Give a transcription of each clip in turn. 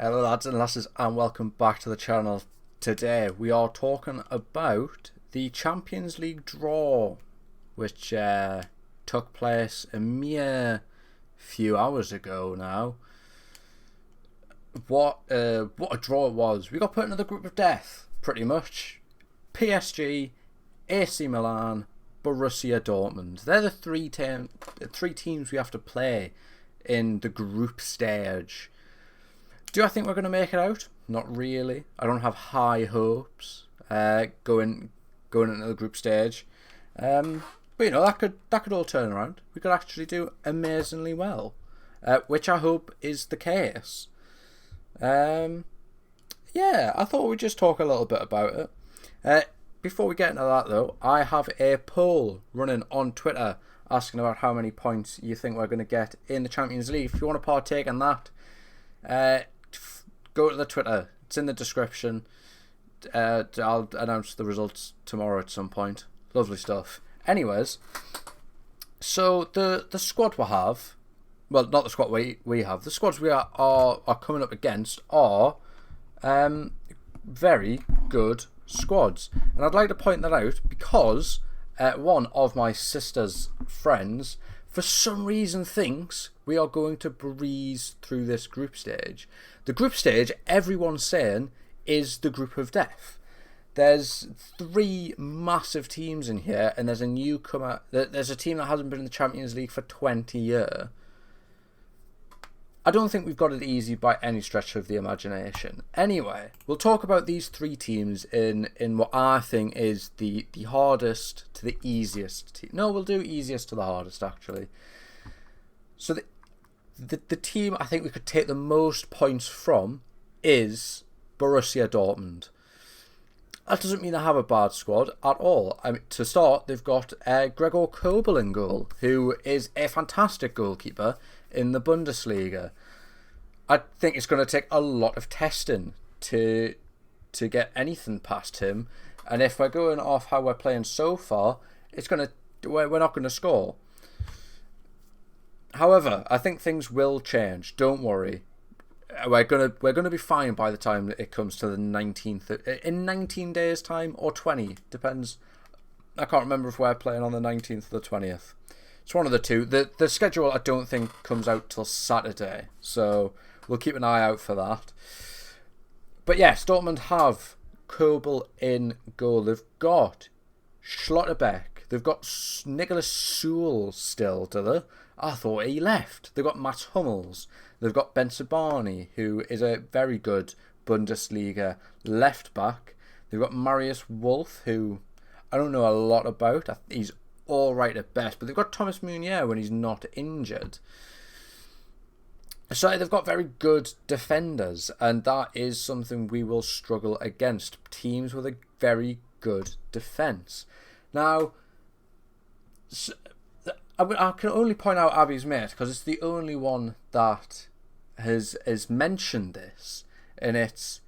Hello lads and lasses and welcome back to the channel. Today we are talking about the Champions League draw which took place a mere few hours ago now. What a draw it was. We got put into the group of death pretty much. PSG, AC Milan, Borussia Dortmund. They're the three teams we have to play in the group stage. Do I think we're going to make it out? Not really. I don't have high hopes going into the group stage. But you know, that could all turn around. We could actually do amazingly well, which I hope is the case. Yeah, I thought we'd just talk a little bit about it. Before we get into that though, I have a poll running on Twitter asking about how many points you think we're going to get in the Champions League. If you want to partake in that, go to the Twitter. It's in the description. I'll announce the results tomorrow at some point. Lovely stuff. Anyways, so the squad we have, well, not the squad we have, the squads we are coming up against are very good squads. And I'd like to point that out because one of my sister's friends for some reason thinks we are going to breeze through this group stage. The group stage, everyone's saying, is the group of death. There's three massive teams in here, and there's a newcomer. There's a team that hasn't been in the Champions League for 20 years. I don't think we've got it easy by any stretch of the imagination. Anyway, we'll talk about these three teams in what I think is the hardest to the easiest. No, we'll do easiest to the hardest, actually. So the team I think we could take the most points from is Borussia Dortmund. That doesn't mean they have a bad squad at all. I mean, to start, they've got Gregor Kobel in goal, who is a fantastic goalkeeper in the Bundesliga. I think it's going to take a lot of testing to get anything past him, and if we're going off how we're playing so far, we're not going to score. However, I think things will change. Don't worry. We're gonna be fine by the time it comes to the 19th. In 19 days' time or 20, depends. I can't remember if we're playing on the 19th or the 20th. It's one of the two. The schedule I don't think comes out till Saturday, so we'll keep an eye out for that. But yes, Dortmund have Kobel in goal. They've got Schlotterbeck. They've got Nicholas Sewell still, do they? I thought he left. They've got Mats Hummels. They've got Ben Sabani, who is a very good Bundesliga left back. They've got Marius Wolf, who I don't know a lot about. He's all right at best. But they've got Thomas Meunier when he's not injured. So they've got very good defenders, and that is something we will struggle against. Teams with a very good defence. Now, I can only point out Abby's mate because it's the only one that has mentioned this, and it's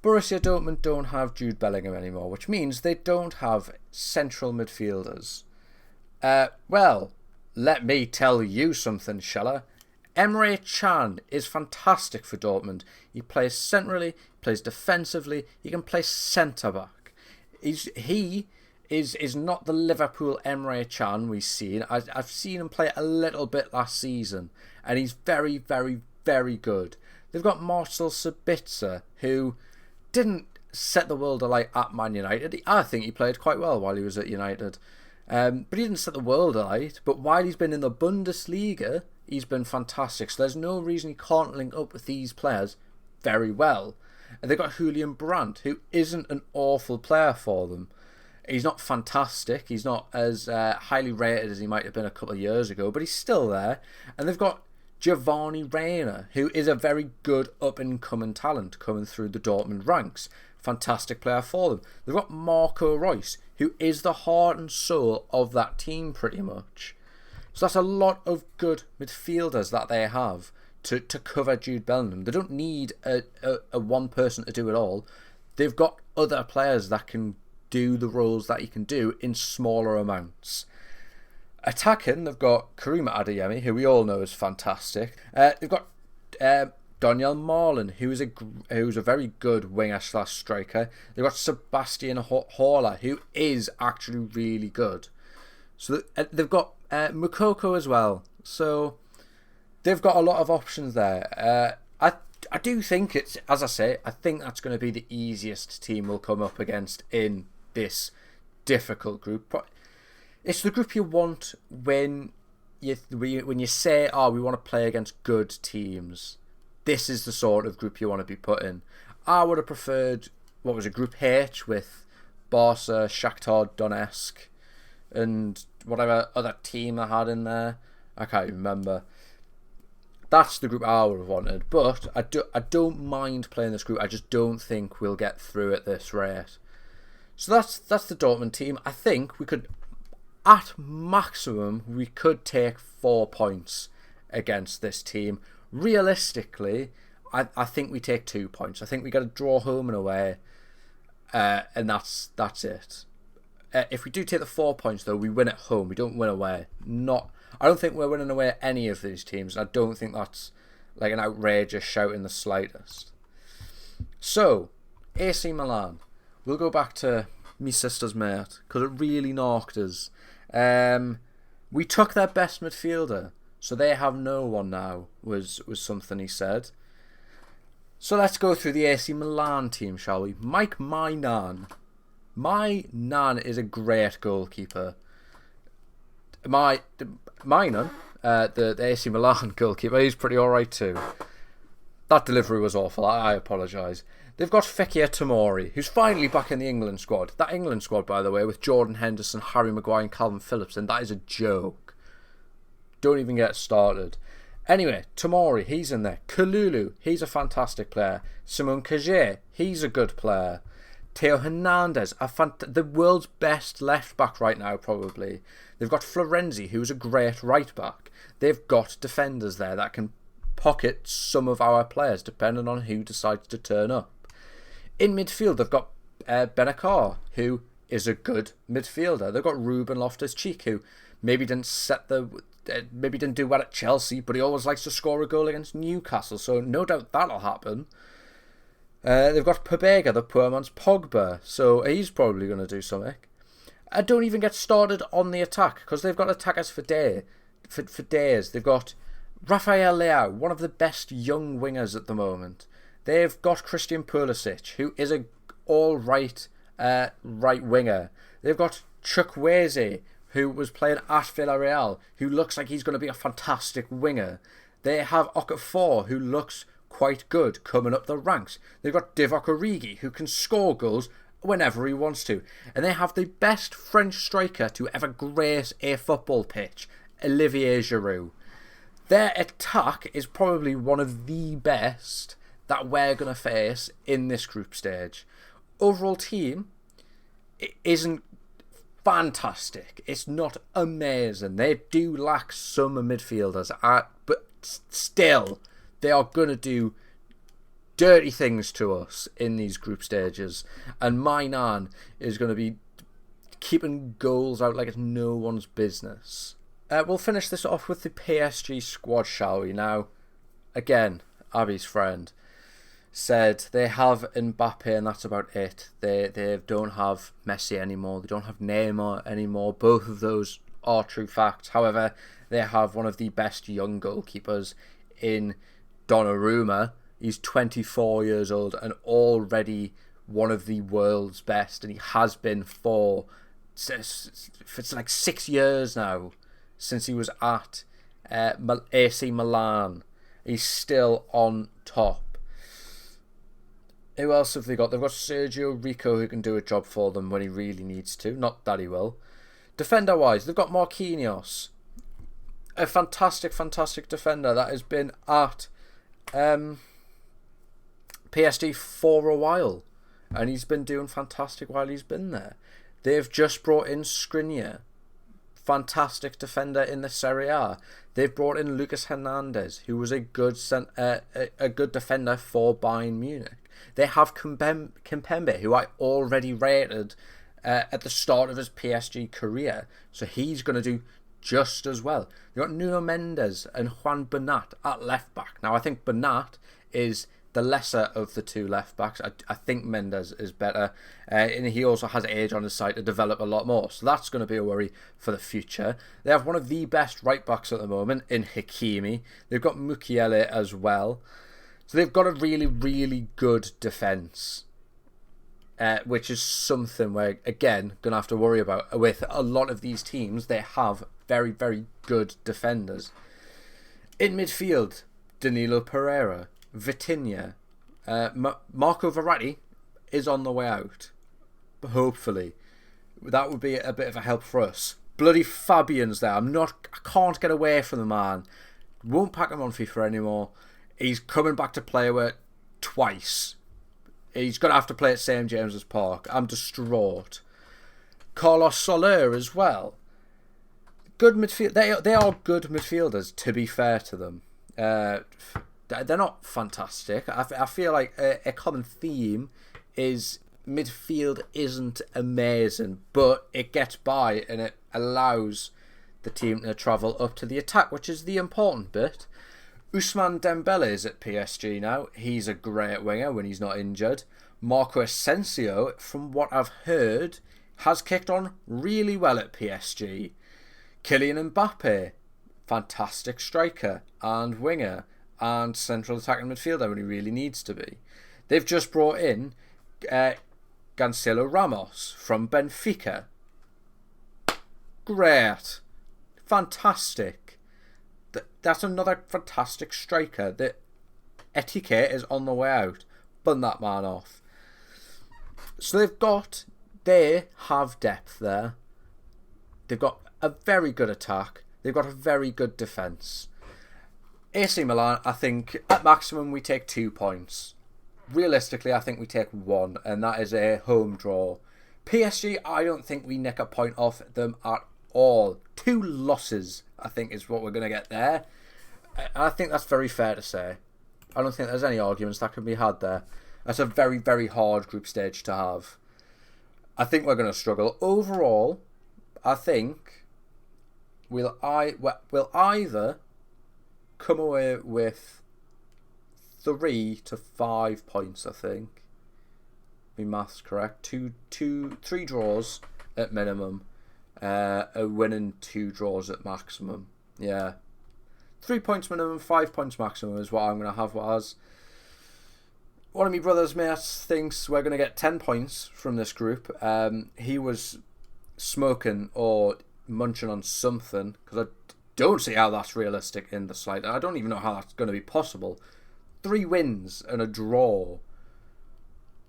Borussia Dortmund don't have Jude Bellingham anymore, which means they don't have central midfielders. Well, let me tell you something, shall I? Emre Can is fantastic for Dortmund. He plays centrally, he plays defensively, he can play centre-back. He is not the Liverpool Emre Can we've seen. I've seen him play a little bit last season, and he's very, very, very good. They've got Marcel Sabitzer, who didn't set the world alight at Man United. I think he played quite well while he was at United. But he didn't set the world alight. But while he's been in the Bundesliga, he's been fantastic. So there's no reason he can't link up with these players very well. And they've got Julian Brandt, who isn't an awful player for them. He's not fantastic. He's not as highly rated as he might have been a couple of years ago, but he's still there. And they've got Giovanni Reina, who is a very good up-and-coming talent coming through the Dortmund ranks. Fantastic player for them. They've got Marco Reus, who is the heart and soul of that team pretty much. So that's a lot of good midfielders that they have to cover Jude Bellingham. They don't need a one person to do it all. They've got other players that can do the roles that he can do in smaller amounts. Attacking, they've got Karima Adeyemi, who we all know is fantastic. They've got Daniel Marlin, who's a very good winger / striker. They've got Sebastian Haller, who is actually really good. So they've got Mukoko as well. So they've got a lot of options there. I do think it's, as I say, I think that's going to be the easiest team we'll come up against in this difficult group. It's the group you want when you say, we want to play against good teams. This is the sort of group you want to be put in. I would have preferred, Group H with Barca, Shakhtar Donetsk, and whatever other team I had in there. I can't remember. That's the group I would have wanted. But I don't mind playing this group. I just don't think we'll get through at this rate. So that's the Dortmund team. I think we could, at maximum, we could take 4 points against this team. Realistically, I think we take 2 points. I think we got to draw home and away, and that's it. If we do take the 4 points, though, we win at home. We don't win away. I don't think we're winning away at any of these teams. I don't think that's like an outrageous shout in the slightest. So, AC Milan. We'll go back to me sister's mate, because it really knocked us. We took their best midfielder, so they have no one now, was something he said. So let's go through the AC Milan team, shall we? Mike Maignan. Maignan is a great goalkeeper. Maignan, the AC Milan goalkeeper, he's pretty alright too. That delivery was awful, I apologise. They've got Fekir Tomori, who's finally back in the England squad. That England squad, by the way, with Jordan Henderson, Harry Maguire and Calvin Phillips, and that is a joke. Don't even get started. Anyway, Tomori, he's in there. Kalulu, he's a fantastic player. Simon Kjaer, he's a good player. Theo Hernandez, the world's best left back right now, probably. They've got Florenzi, who's a great right back. They've got defenders there that can pocket some of our players, depending on who decides to turn up. In midfield, they've got Benacar, who is a good midfielder. They've got Ruben Loftus-Cheek, who maybe didn't do well at Chelsea, but he always likes to score a goal against Newcastle, so no doubt that'll happen. They've got Pobega, the poor man's Pogba, so he's probably going to do something. I don't even get started on the attack, because they've got attackers for days. They've got Rafael Leao, one of the best young wingers at the moment. They've got Christian Pulisic, who is a all-right right winger. They've got Chukwueze, who was playing at Villarreal, who looks like he's going to be a fantastic winger. They have Okafor, who looks quite good coming up the ranks. They've got Divock Origi, who can score goals whenever he wants to. And they have the best French striker to ever grace a football pitch, Olivier Giroud. Their attack is probably one of the best that we're going to face in this group stage. Overall team, it isn't fantastic. It's not amazing. They do lack some midfielders, but still, they are going to do dirty things to us in these group stages. And Maignan is going to be keeping goals out like it's no one's business. We'll finish this off with the PSG squad, shall we? Now, again, Abby's friend said they have Mbappe and that's about it. They don't have Messi anymore. They don't have Neymar anymore. Both of those are true facts. However, they have one of the best young goalkeepers in Donnarumma. He's 24 years old and already one of the world's best, and he has been for it's like 6 years now since he was at AC Milan. He's still on top. Who else have they got? They've got Sergio Rico, who can do a job for them when he really needs to. Not that he will. Defender-wise, they've got Marquinhos. A fantastic, fantastic defender that has been at PSG for a while. And he's been doing fantastic while he's been there. They've just brought in Skriniar. Fantastic defender in the Serie A. They've brought in Lucas Hernandez, who was a good defender for Bayern Munich. They have Kimpembe, who I already rated at the start of his PSG career, so he's going to do just as well. You've got Nuno Mendes and Juan Bernat at left back. Now, I think Bernat is the lesser of the two left backs. I think Mendes is better, and he also has age on his side to develop a lot more. So that's going to be a worry for the future. They have one of the best right backs at the moment in Hakimi. They've got Mukiele as well. So they've got a really, really good defence, which is something we're, again, going to have to worry about. With a lot of these teams, they have very, very good defenders. In midfield, Danilo Pereira, Vitinha, Marco Verratti is on the way out. Hopefully, that would be a bit of a help for us. Bloody Fabian's there. I can't get away from the man. Won't pack him on FIFA anymore. He's coming back to play with twice. He's going to have to play at St James's Park. I'm distraught. Carlos Soler as well. Good midfield. They are good midfielders, to be fair to them. They're not fantastic. I feel like a common theme is midfield isn't amazing, but it gets by and it allows the team to travel up to the attack, which is the important bit. Ousmane Dembele is at PSG now. He's a great winger when he's not injured. Marco Asensio, from what I've heard, has kicked on really well at PSG. Kylian Mbappe, fantastic striker and winger and central attacking midfielder when he really needs to be. They've just brought in Cancelo Ramos from Benfica. Great. Fantastic. That's another fantastic striker. The etiquette is on the way out. Bun that man off. So they have depth there. They've got a very good attack. They've got a very good defence. AC Milan, I think, at maximum we take 2 points. Realistically, I think we take 1, and that is a home draw. PSG, I don't think we nick a point off them at all. 2 losses, I think, is what we're going to get there. And I think that's very fair to say. I don't think there's any arguments that can be had there. That's a very, very hard group stage to have. I think we're going to struggle. Overall, I think we'll either come away with 3 to 5 points, I think. My math's correct. 3 draws at minimum. A win and 2 draws at maximum. Yeah. 3 points minimum, 5 points maximum is what I'm going to have as. One of my brother's mates thinks we're going to get 10 points from this group. He was smoking or munching on something, because I don't see how that's realistic in the slightest. I don't even know how that's going to be possible. 3 wins and a draw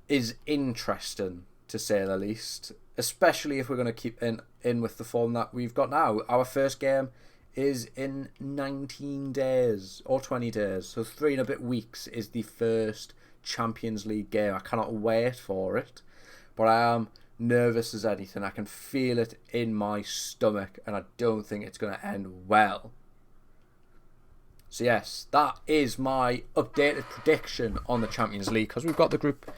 is interesting, to say the least, especially if we're going to keep in with the form that we've got now. Our first game is in 19 days or 20 days, so 3 and a bit weeks is the first Champions League game. I cannot wait for it, but I am nervous as anything. I can feel it in my stomach, and I don't think it's going to end well. So yes, that is my updated prediction on the Champions League, because we've got the group.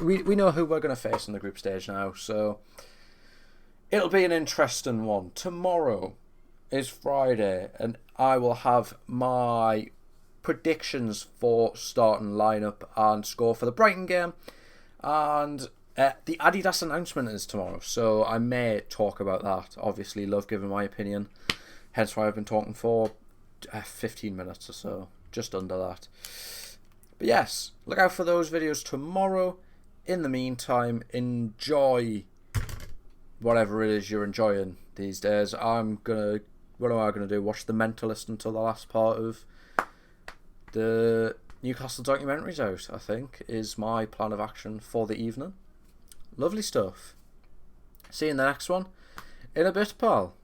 We know who we're going to face in the group stage now, so it'll be an interesting one. Tomorrow is Friday, and I will have my predictions for starting lineup and score for the Brighton game, and the Adidas announcement is tomorrow, so I may talk about that. Obviously, love giving my opinion, hence why I've been talking for 15 minutes or so, just under that. But yes, look out for those videos tomorrow. In the meantime, enjoy whatever it is you're enjoying these days. What am I gonna do? Watch The Mentalist until the last part of the Newcastle documentary's out, I think, is my plan of action for the evening. Lovely stuff. See you in the next one. In a bit, pal.